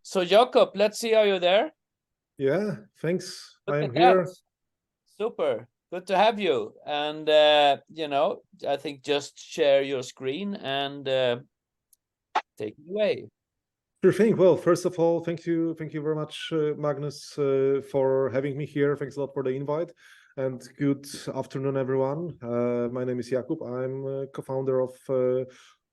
So Jakub, let's see, are you there? Yeah, thanks. Look I at am that. here. Super. Good to have you. And, I think just share your screen and take it away. Sure thing. Well, first of all, thank you very much, Magnus, for having me here. Thanks a lot for the invite, and good afternoon, everyone. My name is Jakub. I'm co-founder of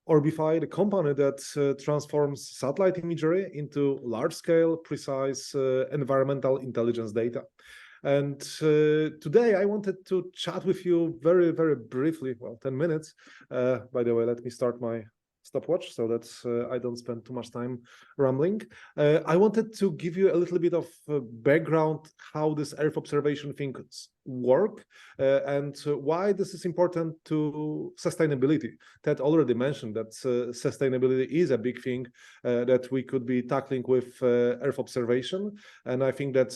Orbify, the company that transforms satellite imagery into large-scale, precise environmental intelligence data. And today I wanted to chat with you very, very briefly, well, 10 minutes. By the way, let me start my stopwatch so that I don't spend too much time rambling. I wanted to give you a little bit of background how this Earth observation things work and why this is important to sustainability. Ted already mentioned that sustainability is a big thing that we could be tackling with Earth observation. And I think that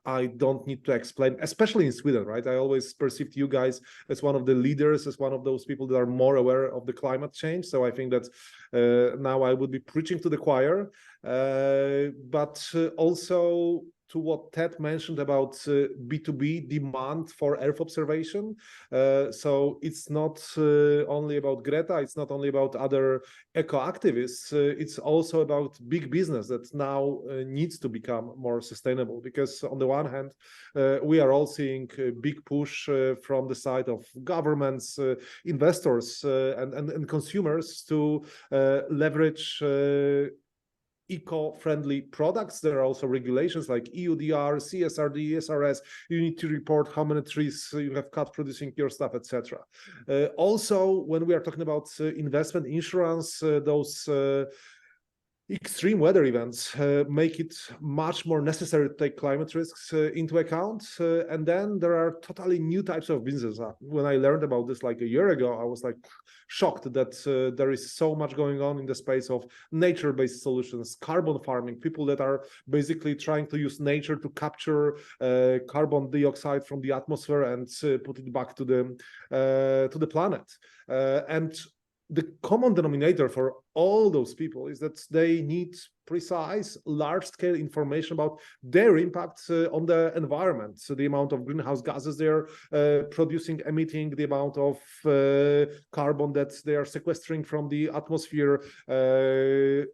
I don't need to explain, especially in Sweden, right? I always perceived you guys as one of the leaders, as one of those people that are more aware of the climate change. So I think that now I would be preaching to the choir, but also to what Ted mentioned about B2B demand for Earth observation. So it's not only about Greta, it's not only about other eco-activists, it's also about big business that now needs to become more sustainable. Because on the one hand, we are all seeing a big push from the side of governments, investors, and consumers to leverage eco-friendly products. There are also regulations like EUDR, CSRD, SRS. You need to report how many trees you have cut producing your stuff, etc. Also, when we are talking about investment insurance, those extreme weather events make it much more necessary to take climate risks into account. And then there are totally new types of business. When I learned about this like a year ago, I was like shocked that there is so much going on in the space of nature-based solutions, carbon farming, people that are basically trying to use nature to capture carbon dioxide from the atmosphere and put it back to the planet. And the common denominator for all those people is that they need precise, large-scale information about their impact on the environment. So the amount of greenhouse gases they're producing, emitting, the amount of carbon that they are sequestering from the atmosphere,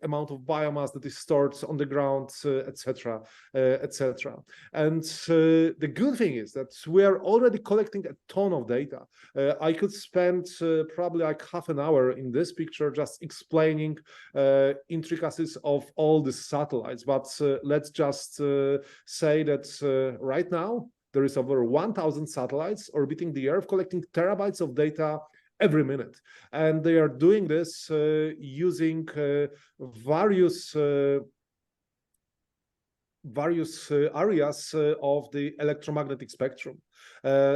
amount of biomass that is stored on the ground, etc., etc. And the good thing is that we are already collecting a ton of data. I could spend probably like half an hour in this picture just explaining intricacies of all the satellites, but let's just say that right now there is over 1,000 satellites orbiting the Earth, collecting terabytes of data every minute, and they are doing this using various areas of the electromagnetic spectrum.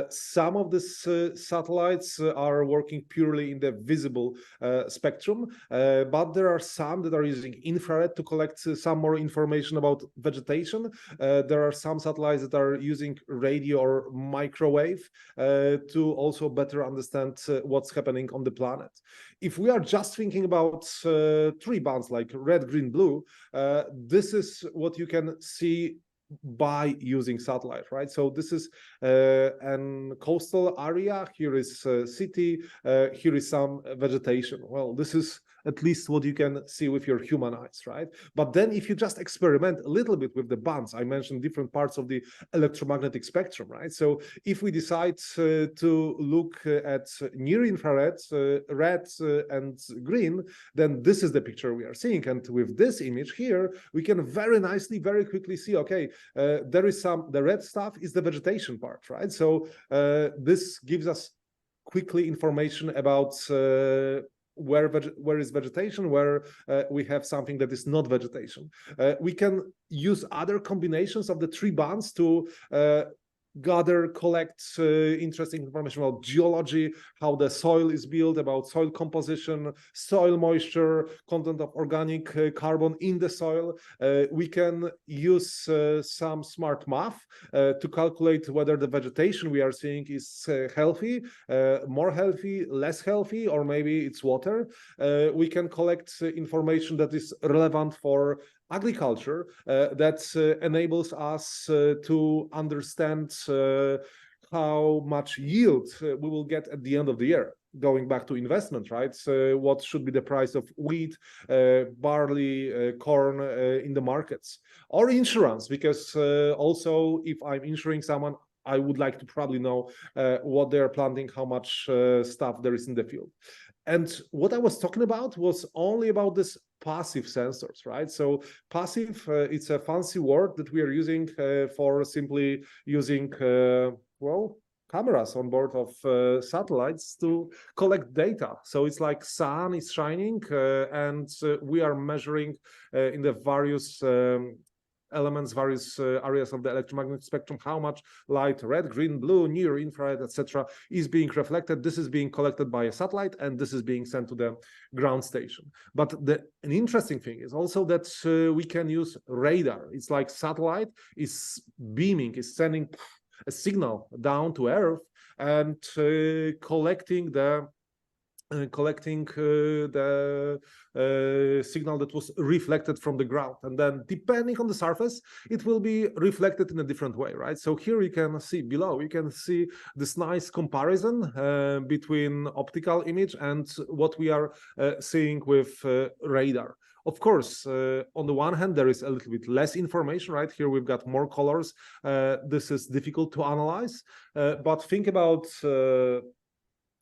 Some of these satellites are working purely in the visible spectrum, but there are some that are using infrared to collect some more information about vegetation. There are some satellites that are using radio or microwave to also better understand what's happening on the planet. If we are just thinking about three bands like red, green, blue, this is what you can see by using satellite, right? So this is an coastal area. Here is a city. Here is some vegetation. Well, this is at least what you can see with your human eyes, right? But then if you just experiment a little bit with the bands, I mentioned different parts of the electromagnetic spectrum, right? So if we decide to look at near infrared, red and green, then this is the picture we are seeing. And with this image here, we can very nicely, very quickly see, okay, there is the red stuff is the vegetation part, right? So this gives us quickly information about where is vegetation, where we have something that is not vegetation. We can use other combinations of the three bands to gather, collect interesting information about geology, how the soil is built, about soil composition, soil moisture, content of organic carbon in the soil. We can use some smart math to calculate whether the vegetation we are seeing is healthy, more healthy, less healthy, or maybe it's water. We can collect information that is relevant for agriculture that enables us to understand how much yield we will get at the end of the year. Going back to investment, right? So what should be the price of wheat, barley, corn in the markets, or insurance? Because also, if I'm insuring someone, I would like to probably know what they're planting, how much stuff there is in the field. And what I was talking about was only about this passive sensors, right? So passive, it's a fancy word that we are using for simply using, well, cameras on board of satellites to collect data. So it's like sun is shining and we are measuring in the various elements, various areas of the electromagnetic spectrum, how much light, red, green, blue, near, infrared, etc., is being reflected. This is being collected by a satellite, and this is being sent to the ground station. But an interesting thing is also that we can use radar. It's like satellite is beaming, is sending a signal down to Earth and collecting the signal that was reflected from the ground, and then depending on the surface it will be reflected in a different way, right? So here you can see below, you can see this nice comparison between optical image and what we are seeing with radar. Of course, on the one hand, there is a little bit less information, right? Here we've got more colors. This is difficult to analyze, but think about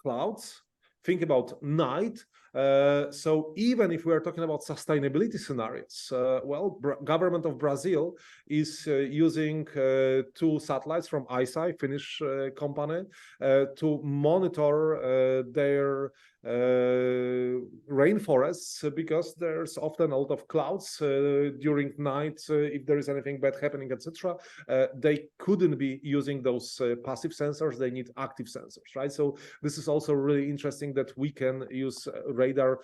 clouds. Think about night. So even if we are talking about sustainability scenarios, well, government of Brazil is using 2 satellites from ISI, Finnish company, to monitor their rainforests, because there's often a lot of clouds during night. If there is anything bad happening, etc., they couldn't be using those passive sensors. They need active sensors, right? So this is also really interesting that we can use radar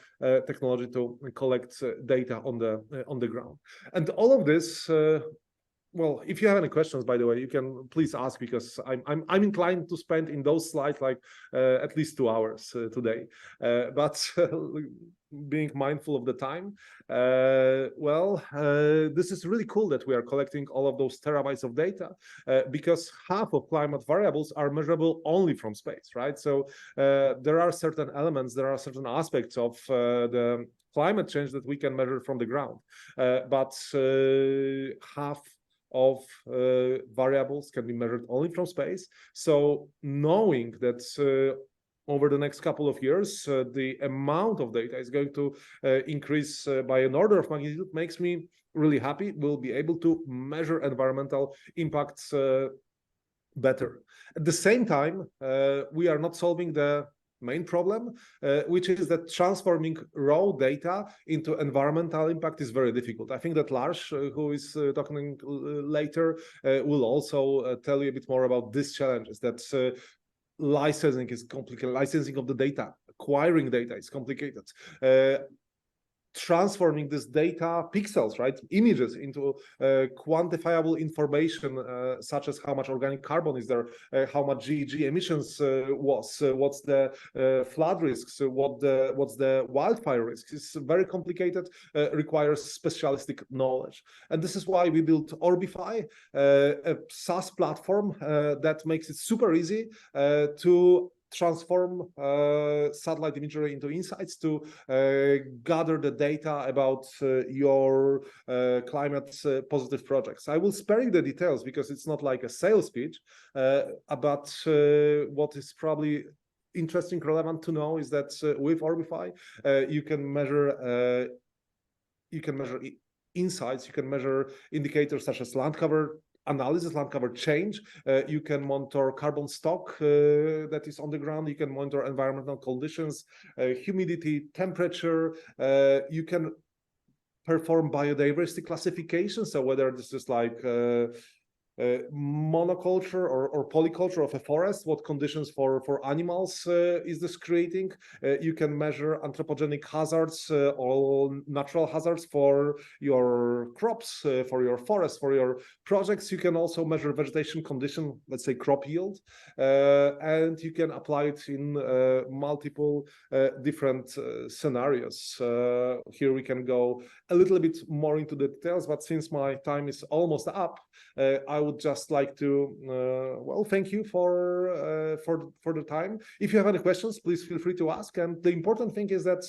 technology to collect data on the ground. And all of this, well, if you have any questions, by the way, you can please ask, because I'm inclined to spend in those slides like at least 2 hours today. But being mindful of the time, well, this is really cool that we are collecting all of those terabytes of data, because half of climate variables are measurable only from space, right? So there are certain elements, there are certain aspects of the climate change that we can measure from the ground, but half of variables can be measured only from space. So knowing that over the next couple of years, the amount of data is going to increase by an order of magnitude makes me really happy. We'll be able to measure environmental impacts better. At the same time, we are not solving the main problem, which is that transforming raw data into environmental impact is very difficult. I think that Lars, who is talking later, will also tell you a bit more about these challenges, that licensing is complicated, licensing of the data, acquiring data is complicated. Transforming this data, pixels, right, images, into quantifiable information, such as how much organic carbon is there, how much GHG emissions what's the flood risks, what's the wildfire risks. It's very complicated, requires specialistic knowledge. And this is why we built Orbify, a SaaS platform that makes it super easy to transform satellite imagery into insights, to gather the data about your climate positive projects. I will spare you the details because it's not like a sales pitch, but what is probably interesting, relevant to know is that with Orbify, you can measure insights, you can measure indicators such as land cover analysis, land cover change. You can monitor carbon stock that is on the ground. You can monitor environmental conditions, humidity, temperature. You can perform biodiversity classification. So whether this is like monoculture or polyculture of a forest, what conditions for animals is this creating. You can measure anthropogenic hazards or natural hazards for your crops, for your forest, for your projects. You can also measure vegetation condition, let's say crop yield, and you can apply it in multiple different scenarios. Here we can go a little bit more into the details, but since my time is almost up, I would just like to well, thank you for the time. If you have any questions, please feel free to ask. And the important thing is that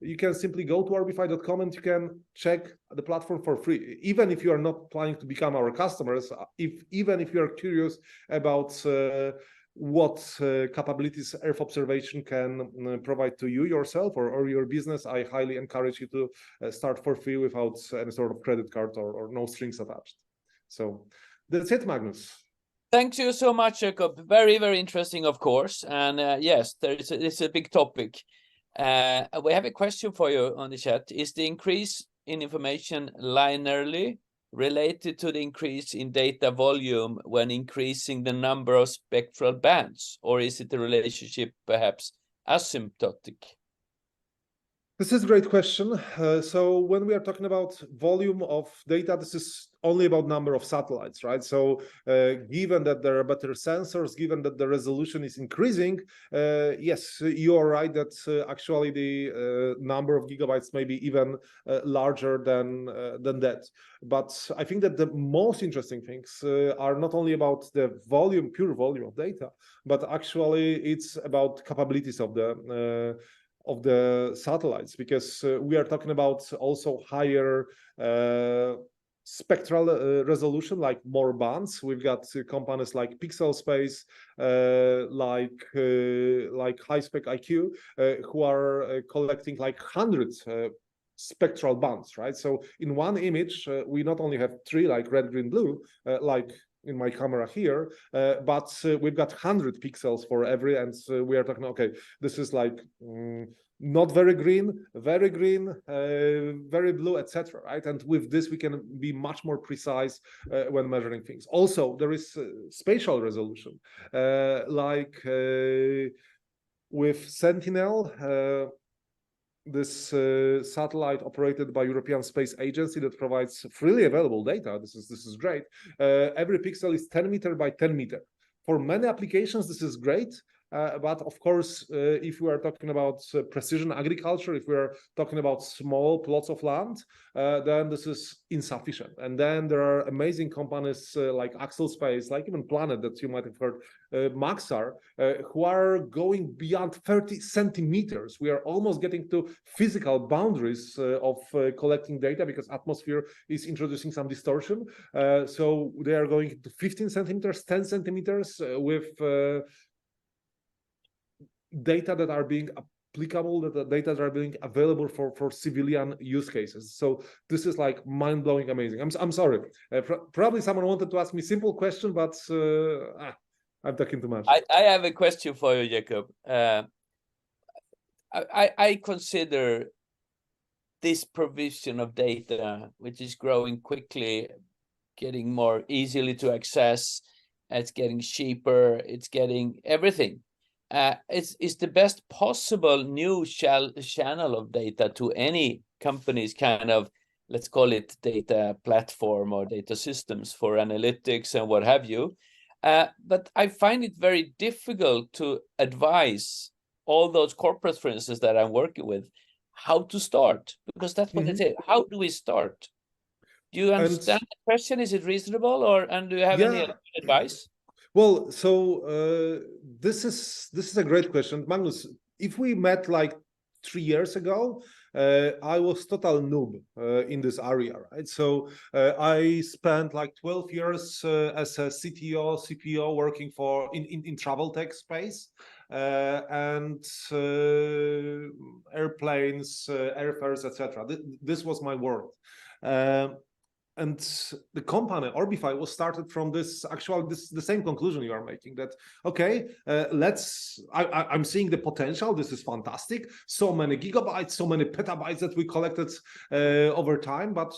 you can simply go to orbify.com and you can check the platform for free. Even if you are not planning to become our customers, even if you are curious about what capabilities Earth observation can provide to you yourself or your business, I highly encourage you to start for free without any sort of credit card or no strings attached. So that's it, Magnus. Thank you so much, Jakub. Very, very interesting, of course. And yes, it's a big topic. We have a question for you on the chat. Is the increase in information linearly related to the increase in data volume when increasing the number of spectral bands, or is it a relationship perhaps asymptotic? This is a great question. So when we are talking about volume of data, this is only about number of satellites, right? So given that there are better sensors, given that the resolution is increasing, yes, you are right that actually the number of gigabytes may be even larger than that. But I think that the most interesting things are not only about the volume, pure volume of data, but actually it's about capabilities of the satellites, because we are talking about also higher spectral resolution, like more bands. We've got companies like Pixel Space, like HiSpec IQ, who are collecting like hundreds spectral bands, right? So in one image, we not only have 3 like red, green, blue, like in my camera here, but we've got 100 pixels for every, and we are talking, okay, this is like not very green, very blue, etc., right? And with this we can be much more precise when measuring things. Also, there is spatial resolution, like with Sentinel, this satellite operated by European Space Agency that provides freely available data. This is great. Every pixel is 10 meter by 10 meter. For many applications, this is great. But of course, if we are talking about precision agriculture, if we are talking about small plots of land, then this is insufficient. And then there are amazing companies like Axel Space, like even Planet that you might have heard, Maxar, who are going beyond 30 centimeters. We are almost getting to physical boundaries of collecting data, because atmosphere is introducing some distortion. So they are going to 15 centimeters, 10 centimeters with data that are being applicable, that the data that are being available for civilian use cases. So this is like mind-blowing, amazing. I'm sorry. Probably someone wanted to ask me simple question, but I'm talking too much. I have a question for you, Jakub. I consider this provision of data, which is growing quickly, getting more easily to access, it's getting cheaper, it's getting everything. It's the best possible new channel of data to any company's kind of, let's call it data platform or data systems for analytics and what have you. But I find it very difficult to advise all those corporates, for instance, that I'm working with, how to start, because that's what they say. How do we start? Do you understand the question? Is it reasonable, and do you have any advice? Well, so this is a great question, Magnus. If we met like 3 years ago, I was total noob in this area, right? So I spent like 12 years as a CTO, CPO working in travel tech space, and airplanes, airfares, etc. This was my world. And the company Orbify was started from the same conclusion you are making, that okay, I'm seeing the potential. This is fantastic. So many gigabytes, so many petabytes that we collected over time. But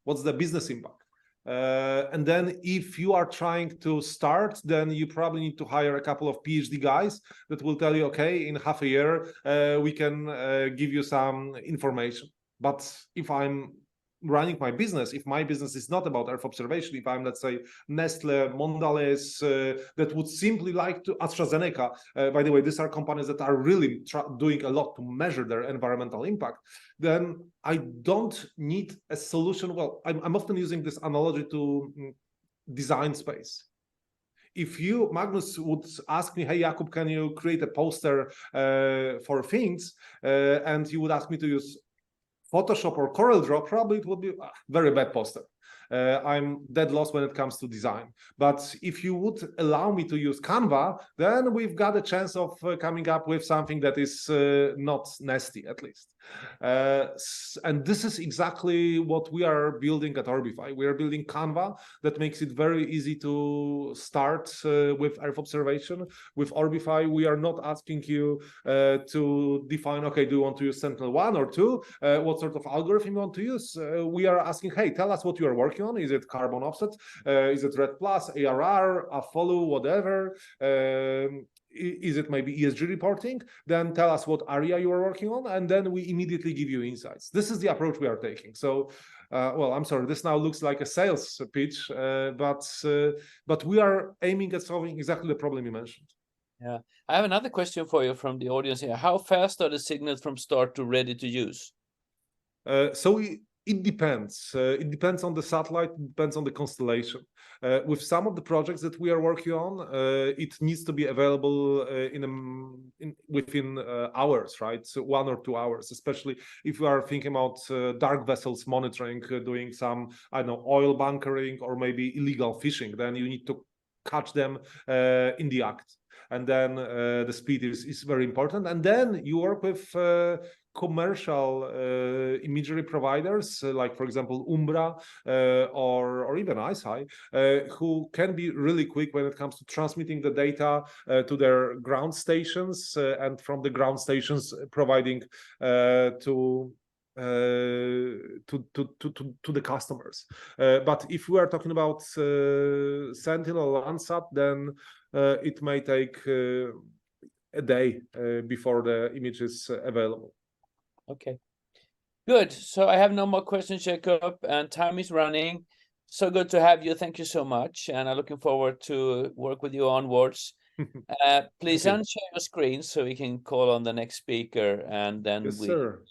what's the business impact? And then if you are trying to start, then you probably need to hire a couple of PhD guys that will tell you, okay, in half a year, we can give you some information. But if I'm running my business, if my business is not about Earth observation, if I'm, let's say, Nestle, Mondelez, that would simply like to, AstraZeneca, by the way, these are companies that are really doing a lot to measure their environmental impact, then I don't need a solution. Well, I'm often using this analogy to design space. If you, Magnus, would ask me, hey, Jakub, can you create a poster for things? And you would ask me to use Photoshop or CorelDRAW, probably it would be a very bad poster. I'm dead lost when it comes to design. But if you would allow me to use Canva, then we've got a chance of coming up with something that is not nasty, at least. And this is exactly what we are building at Orbify. We are building Canva that makes it very easy to start with Earth observation. With Orbify, we are not asking you to define, okay, do you want to use Sentinel-1 or 2? What sort of algorithm you want to use? We are asking, hey, tell us what you are working on. Is it carbon offset? Is it RED+, ARR, follow, whatever? Is it maybe ESG reporting? Then tell us what area you are working on, and then we immediately give you insights. This is the approach we are taking. So, well, I'm sorry, this now looks like a sales pitch, but we are aiming at solving exactly the problem you mentioned. Yeah, I have another question for you from the audience here. How fast are the signals from start to ready to use? It depends. It depends on the satellite, it depends on the constellation. With some of the projects that we are working on, it needs to be available within hours, right? So 1 or 2 hours, especially if we are thinking about dark vessels monitoring, doing some, I don't know, oil bunkering or maybe illegal fishing, then you need to catch them in the act. And then the speed is very important. And then you work with commercial imagery providers, like, for example, Umbra or even ICEYE, who can be really quick when it comes to transmitting the data to their ground stations, and from the ground stations providing to the customers. But if we are talking about Sentinel Landsat, then it may take a day before the image is available. Okay, good. So I have no more questions, Jakub, and time is running. So good to have you. Thank you so much, and I'm looking forward to work with you onwards. Please unshare your screen so we can call on the next speaker, and then Yes, sir.